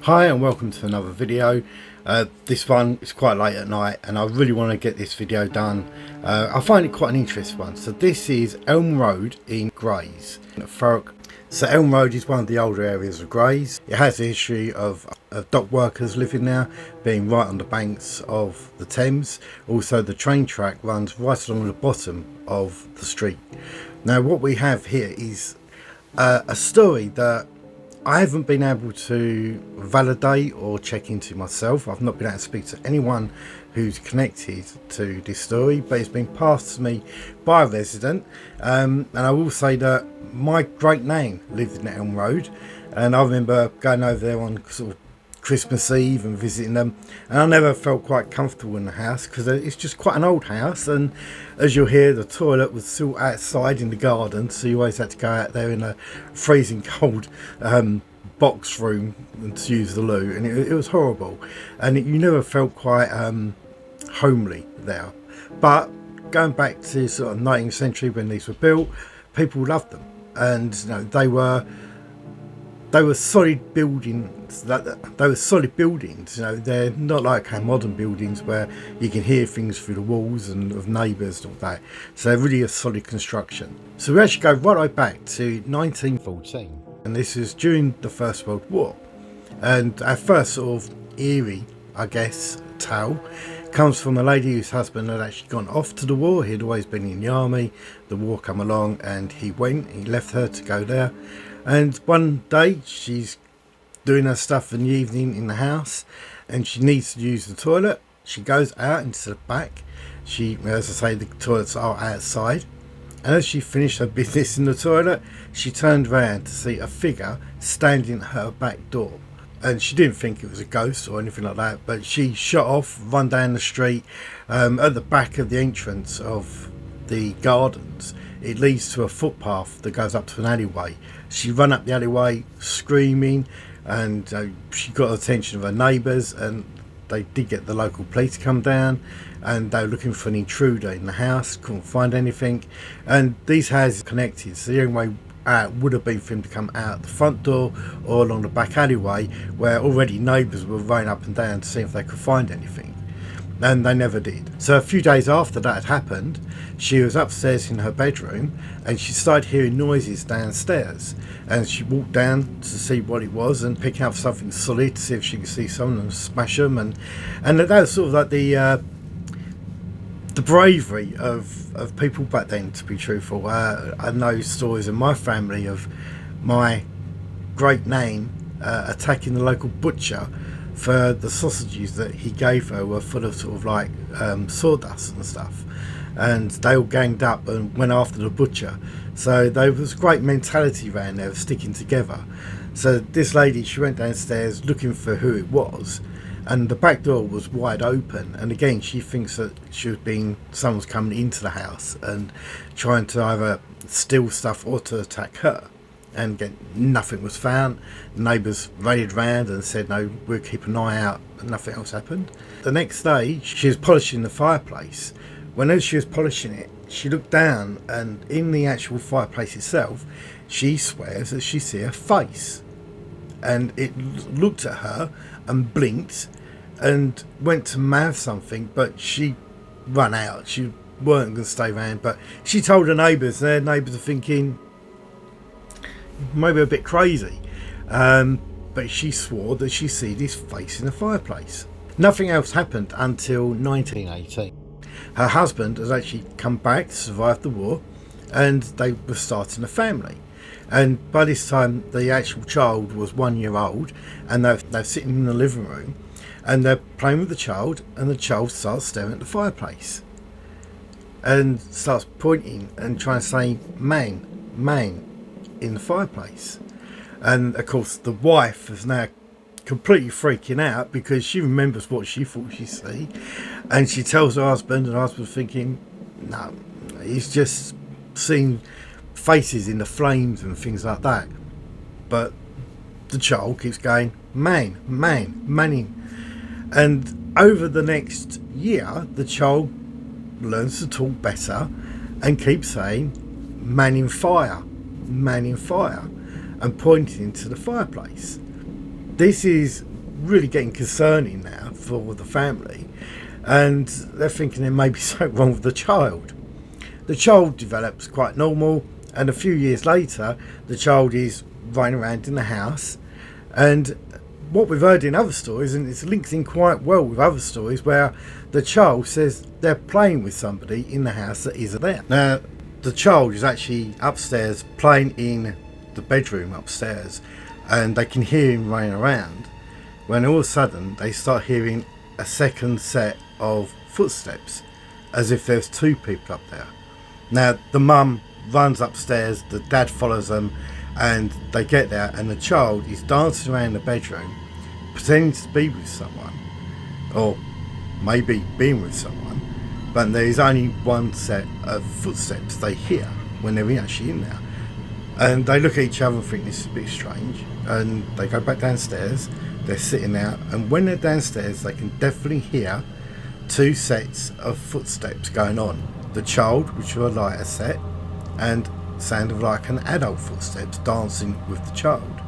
Hi and welcome to another video. This one is quite late at night and I really want to get this video done. I find it quite an interesting one. So this is Elm Road in Grays, Thurrock. So Elm Road is one of the older areas of Grays. It has a history of dock workers living there, being right on the banks of the Thames. Also the train track runs right along the bottom of the street. Now what we have here is a story that I haven't been able to validate or check into myself. I've not been able to speak to anyone who's connected to this story, but it's been passed to me by a resident. And I will say that my great name lived in Elm Road, and I remember going over there on sort of Christmas Eve and visiting them, and I never felt quite comfortable in the house because it's just quite an old house, and as you'll hear, the toilet was still outside in the garden, so you always had to go out there in a freezing cold box room and to use the loo, and it was horrible, and you never felt quite homely there. But going back to sort of 19th century when these were built, people loved them, and you know, they were solid buildings. They were solid buildings. You know, they're not like modern buildings where you can hear things through the walls and of neighbours and all that. So they're really a solid construction. So we actually go right way back to 1914, and this is during the First World War. And our first sort of eerie, I guess, tale comes from a lady whose husband had actually gone off to the war. He'd always been in the army. The war came along and he left her to go there. And one day she's doing her stuff in the evening in the house and she needs to use the toilet. She goes out into the back. As I say, the toilets are outside. And as she finished her business in the toilet, she turned around to see a figure standing at her back door. And she didn't think it was a ghost or anything like that, but she shot off, run down the street. At the back of the entrance of the gardens, it leads to a footpath that goes up to an alleyway. She ran up the alleyway screaming, and she got the attention of her neighbours, and they did get the local police to come down, and they were looking for an intruder in the house, couldn't find anything. And these houses are connected, so the only way out would have been for him to come out the front door or along the back alleyway, where already neighbours were running up and down to see if they could find anything, and they never did. So a few days after that had happened, she was upstairs in her bedroom and she started hearing noises downstairs, and she walked down to see what it was and pick up something solid to see if she could see someone and smash them, and that was sort of like the bravery of people back then, to be truthful. I know stories in my family of my great name attacking the local butcher for the sausages that he gave her were full of sort of like sawdust and stuff, and they all ganged up and went after the butcher. So there was great mentality around there of sticking together. So this lady, she went downstairs looking for who it was, and the back door was wide open, and again she thinks that someone's coming into the house and trying to either steal stuff or to attack her. And again, nothing was found. The neighbours raided round and said no, we'll keep an eye out, and nothing else happened. The next day she was polishing the fireplace. When as she was polishing it, she looked down, and in the actual fireplace itself, she swears that she see a face, and it looked at her and blinked and went to mouth something, but she ran out. She weren't going to stay around, but she told her neighbours. Their neighbours are thinking maybe a bit crazy, but she swore that she see this face in the fireplace. Nothing else happened until 1918. Her husband has actually come back to survive the war, and they were starting a family. And by this time, the actual child was 1 year old, and they're sitting in the living room, and they're playing with the child, and the child starts staring at the fireplace, and starts pointing and trying to say, "Man, man," in the fireplace. And of course, the wife is now completely freaking out because she remembers what she thought she see, and she tells her husband, and her husband's thinking, no, he's just seen faces in the flames and things like that. But the child keeps going, man, man, manning. And over the next year, the child learns to talk better and keeps saying, man in fire, and pointing to the fireplace. This is really getting concerning now for the family, and they're thinking there may be something wrong with the child. The child develops quite normal, and a few years later the child is running around in the house. And what we've heard in other stories, and it's linked in quite well with other stories, where the child says they're playing with somebody in the house that isn't there. Now, the child is actually upstairs playing in the bedroom upstairs, and they can hear him running around, when all of a sudden they start hearing a second set of footsteps, as if there's two people up there. Now, the mum runs upstairs, the dad follows them, and they get there, and the child is dancing around the bedroom pretending to be with someone, or maybe being with someone, but there is only one set of footsteps they hear when they're actually in there. And they look at each other and think this is a bit strange, and they go back downstairs. They're sitting there, and when they're downstairs they can definitely hear two sets of footsteps going on. The child, which were a lighter set, and sounded like an adult footsteps dancing with the child.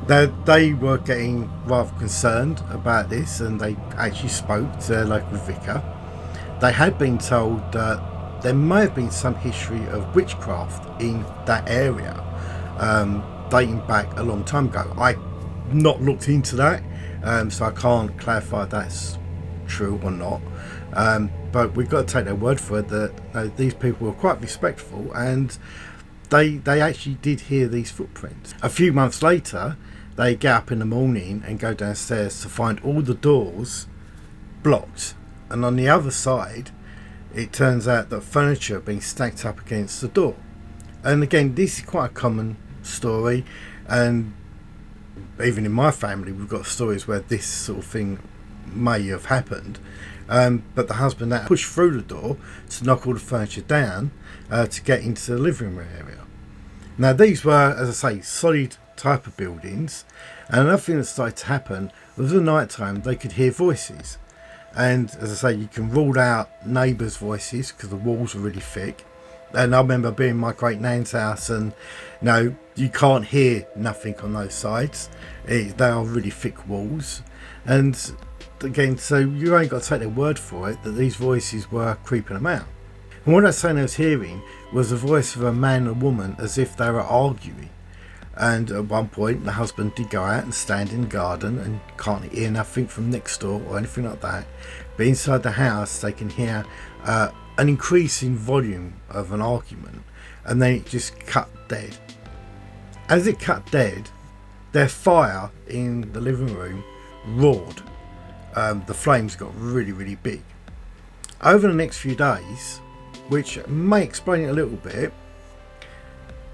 Now, they were getting rather concerned about this, and they actually spoke to their local vicar. They had been told that there may have been some history of witchcraft in that area, dating back a long time ago. I not looked into that, so I can't clarify if that's true or not. But we've got to take their word for it that these people were quite respectful, and they actually did hear these footprints. A few months later, they get up in the morning and go downstairs to find all the doors blocked, and on the other side it turns out that furniture being stacked up against the door. And again, this is quite a common story, and even in my family we've got stories where this sort of thing may have happened. But the husband that pushed through the door to knock all the furniture down to get into the living room area. Now, these were, as I say, solid type of buildings, and another thing that started to happen was at night time they could hear voices. And as I say, you can rule out neighbours' voices because the walls are really thick. And I remember being in my great nan's house, and you can't hear nothing on those sides. They are really thick walls. And again, so you ain't got to take their word for it that these voices were creeping them out. And what I was saying I was hearing was the voice of a man and a woman as if they were arguing. And at one point the husband did go out and stand in the garden and can't hear nothing from next door or anything like that, but inside the house they can hear an increasing volume of an argument, and then it just cut dead. As it cut dead, their fire in the living room roared. The flames got really big. Over the next few days, which may explain it a little bit,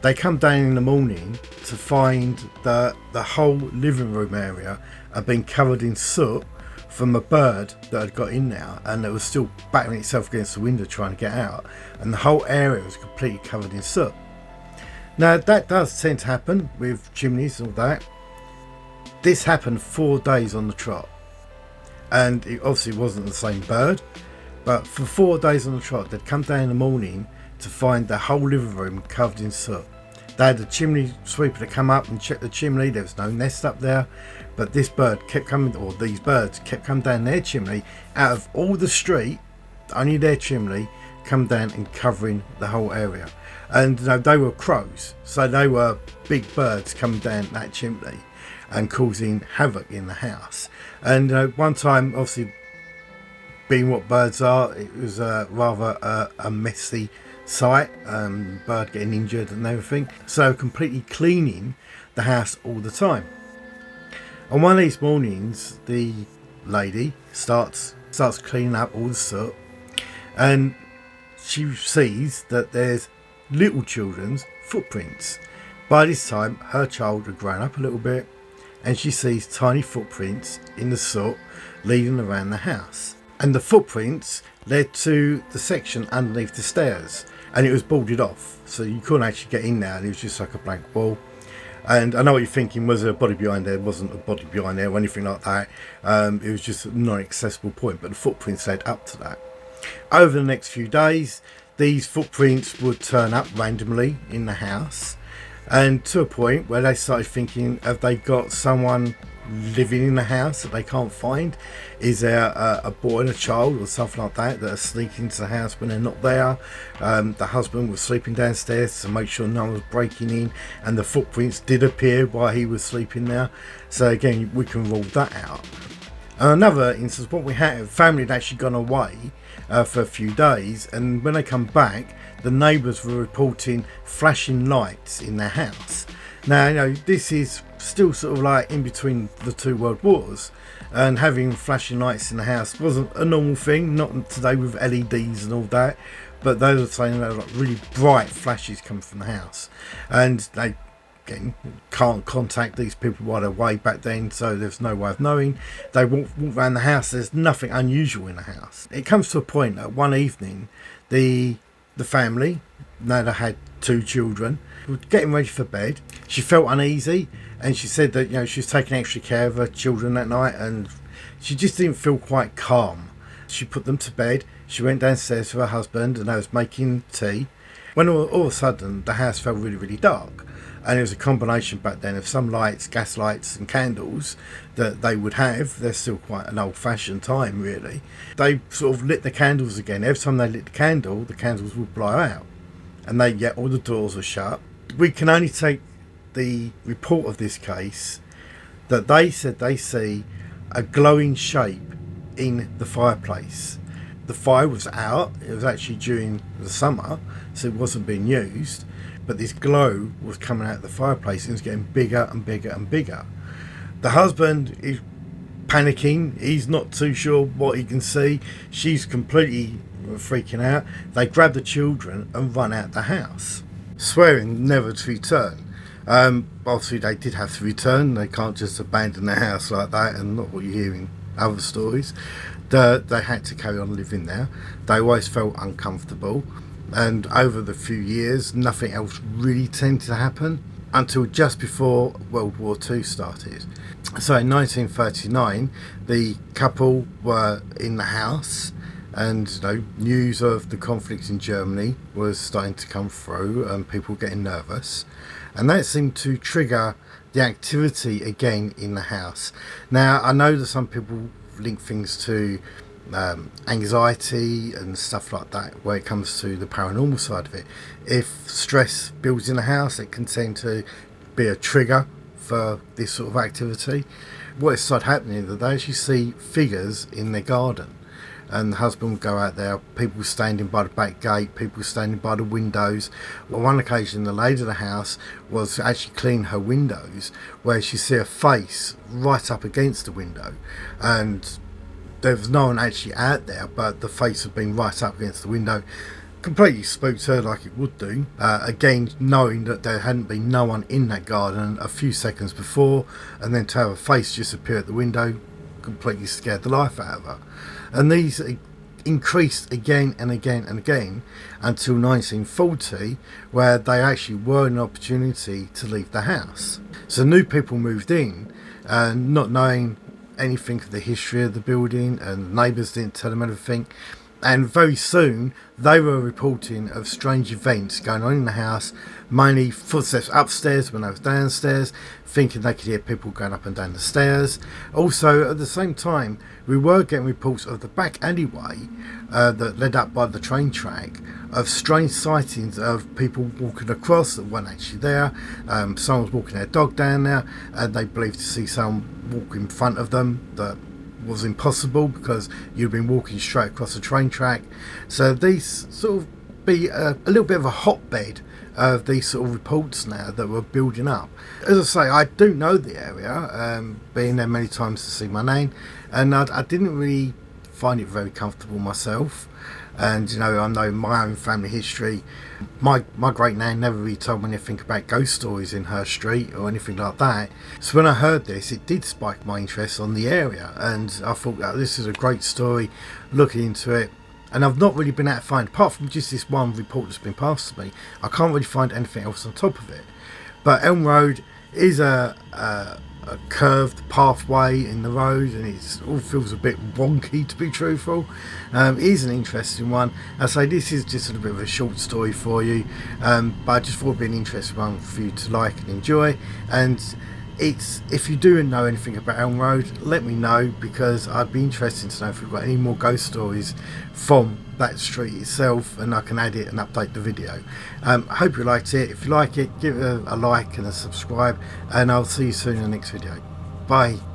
they come down in the morning to find that the whole living room area had been covered in soot from a bird that had got in there, and it was still battering itself against the window trying to get out, and the whole area was completely covered in soot. Now, that does tend to happen with chimneys and all that. This happened 4 days on the trot, and it obviously wasn't the same bird, but for 4 days on the trot they'd come down in the morning to find the whole living room covered in soot. They had a chimney sweeper to come up and check the chimney. There was no nest up there, but this bird kept coming, or these birds kept coming down their chimney. Out of all the street, only their chimney come down and covering the whole area. And they were crows, so they were big birds coming down that chimney and causing havoc in the house. And one time, obviously being what birds are, it was rather a messy sight, bird getting injured and everything, so completely cleaning the house all the time. On one of these mornings, the lady starts cleaning up all the soot, and she sees that there's little children's footprints. By this time her child had grown up a little bit, and she sees tiny footprints in the soot leading around the house, and the footprints led to the section underneath the stairs, and it was boarded off, so you couldn't actually get in there, and it was just like a blank wall. And I know what you're thinking, was there a body behind there? There wasn't a body behind there or anything like that. It was just a non-accessible point, but the footprints led up to that. Over the next few days, these footprints would turn up randomly in the house, and to a point where they started thinking, have they got someone living in the house that they can't find? Is there a boy and a child or something like that are sneaking into the house when they're not there? The husband was sleeping downstairs to make sure no one was breaking in, and the footprints did appear while he was sleeping there. So again, we can rule that out. Another instance, what we had, family had actually gone away for a few days, and when they come back, the neighbours were reporting flashing lights in their house. Now, this is still sort of like in between the two world wars, and having flashing lights in the house wasn't a normal thing, not today with LEDs and all that, but they were saying there were like really bright flashes coming from the house, and they again can't contact these people while they're away back then, so there's no way of knowing. They walk around the house, there's nothing unusual in the house. It comes to a point that one evening the family, now they had 2 children, were getting ready for bed. She felt uneasy, and she said that she was taking extra care of her children that night, and she just didn't feel quite calm. She put them to bed. She went downstairs to her husband, and they was making tea, when all of a sudden the house felt really, really dark. And it was a combination back then of some lights, gas lights and candles that they would have. They're still quite an old-fashioned time, really. They sort of lit the candles again. Every time they lit the candles would blow out, and all the doors were shut. We can only take the report of this case that they said they see a glowing shape in the fireplace. The fire was out. It was actually during the summer, so it wasn't being used, but this glow was coming out of the fireplace, and it was getting bigger and bigger and bigger. The husband is panicking. He's not too sure what he can see. She's completely freaking out. They grab the children and run out the house, swearing never to return. Obviously they did have to return. They can't just abandon the house like that, and not what you hear in other stories. They had to carry on living there. They always felt uncomfortable, and over the few years nothing else really tended to happen until just before World War II started. So in 1939 the couple were in the house, and news of the conflict in Germany was starting to come through, and people getting nervous, and that seemed to trigger the activity again in the house. Now, I know that some people link things to anxiety and stuff like that when it comes to the paranormal side of it. If stress builds in the house, it can tend to be a trigger for this sort of activity. What started happening is that they actually see figures in their garden, and the husband would go out there, people standing by the back gate, people standing by the windows. On one occasion, the lady of the house was actually cleaning her windows, where she see a face right up against the window, and there was no one actually out there, but the face had been right up against the window. Completely spooked her like it would do. Again, knowing that there hadn't been no one in that garden a few seconds before, and then to have a face just appear at the window completely scared the life out of her. And these increased again and again and again until 1940, where they actually were an opportunity to leave the house. So new people moved in, not knowing anything of the history of the building, and neighbours didn't tell them anything. And very soon they were reporting of strange events going on in the house, mainly footsteps upstairs when they was downstairs, thinking they could hear people going up and down the stairs. Also, at the same time, we were getting reports of the back alleyway that led up by the train track, of strange sightings of people walking across that weren't actually there. Someone was walking their dog down there, and they believed to see someone walk in front of them that was impossible because you'd been walking straight across the train track. So these sort of be a little bit of a hotbed of these sort of reports now that were building up. As I say, I do know the area, being there many times to see my name, and I didn't really find it very comfortable myself. And I know my own family history. My great nan never really told me anything about ghost stories in her street or anything like that. So when I heard this, it did spike my interest on the area, and I thought, oh, this is a great story, looking into it. And I've not really been able to find, apart from just this one report that's been passed to me, I can't really find anything else on top of it. But Elm Road is a curved pathway in the road, and it all feels a bit wonky, to be truthful. It is an interesting one. I say this is just a bit of a short story for you, but I just thought it'd be an interesting one for you to like and enjoy. And it's, if you do know anything about Elm Road, let me know, because I'd be interested to know if we've got any more ghost stories from that street itself, and I can add it and update the video. I hope you liked it. If you like it, give it a like and a subscribe, and I'll see you soon in the next video. Bye.